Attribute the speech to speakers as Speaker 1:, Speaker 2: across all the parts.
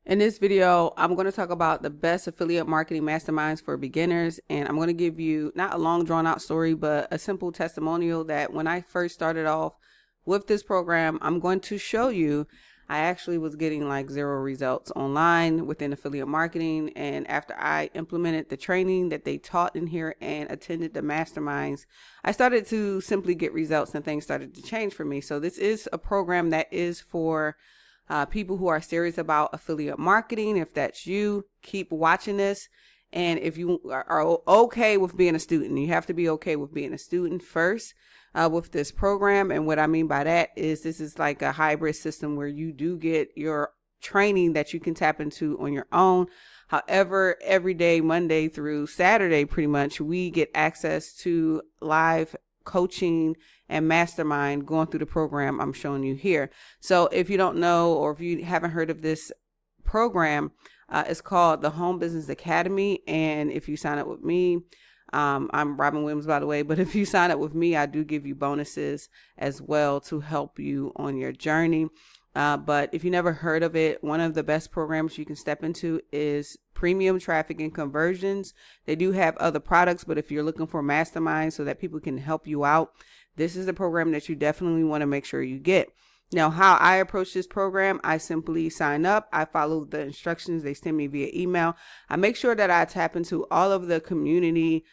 Speaker 1: In this video, I'm going to talk about the best affiliate marketing masterminds for beginners. And I'm going to give you not a long drawn out story, but a simple testimonial that when I first started off with this program, I'm going to show you I actually was getting like 0 results online within affiliate marketing. And after I implemented the training that they taught in here and attended the masterminds, I started to simply get results and things started to change for me. So this is a program that is for people who are serious about affiliate marketing. If that's you, keep watching this. And if you are okay with being a student, you have to be okay with being a student first with this program. And what I mean by that is this is like a hybrid system where you do get your training that you can tap into on your own. However, every day, Monday through Saturday, pretty much, we get access to live coaching and mastermind going through the program I'm showing you here. So if you don't know, or if you haven't heard of this program, it's called the Home Business Academy. And if you sign up with me, I'm Robin Williams, by the way, but if you sign up with me, I do give you bonuses as well to help you on your journey. But if you never heard of it, one of the best programs you can step into is premium traffic and conversions. They do have other products, but if you're looking for masterminds so that people can help you out, this is the program that you definitely want to make sure you get. Now, how I approach this program, I simply sign up. I follow the instructions they send me via email. I make sure that I tap into all of the community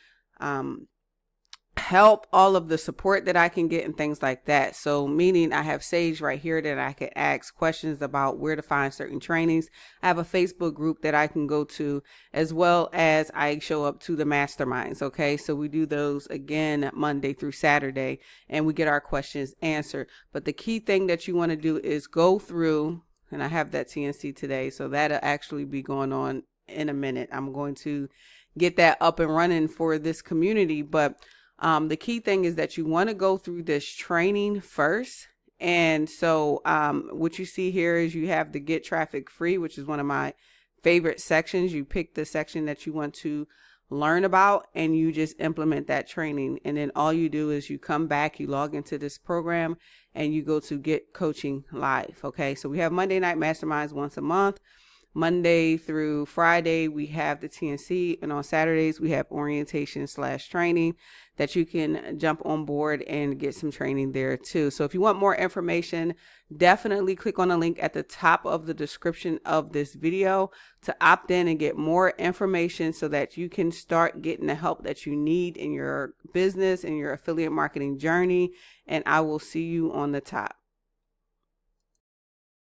Speaker 1: help, all of the support that I can get and things like that. So meaning I have Sage right here that I can ask questions about where to find certain trainings. I have a Facebook group that I can go to, as well as I show up to the masterminds. Okay. So we do those again Monday through Saturday and we get our questions answered. But the key thing that you want to do is go through, and I have that TNC today. So that'll actually be going on in a minute. I'm going to get that up and running for this community. But the key thing is that you want to go through this training first. And so what you see here is you have the Get Traffic Free, which is one of my favorite sections. You pick the section that you want to learn about and you just implement that training. And then all you do is you come back, you log into this program and you go to Get Coaching Live. Okay, so we have Monday night masterminds once a month. Monday through Friday, we have the TNC, and on Saturdays, we have orientation/training that you can jump on board and get some training there too. So if you want more information, definitely click on the link at the top of the description of this video to opt in and get more information so that you can start getting the help that you need in your business and your affiliate marketing journey. And I will see you on the top.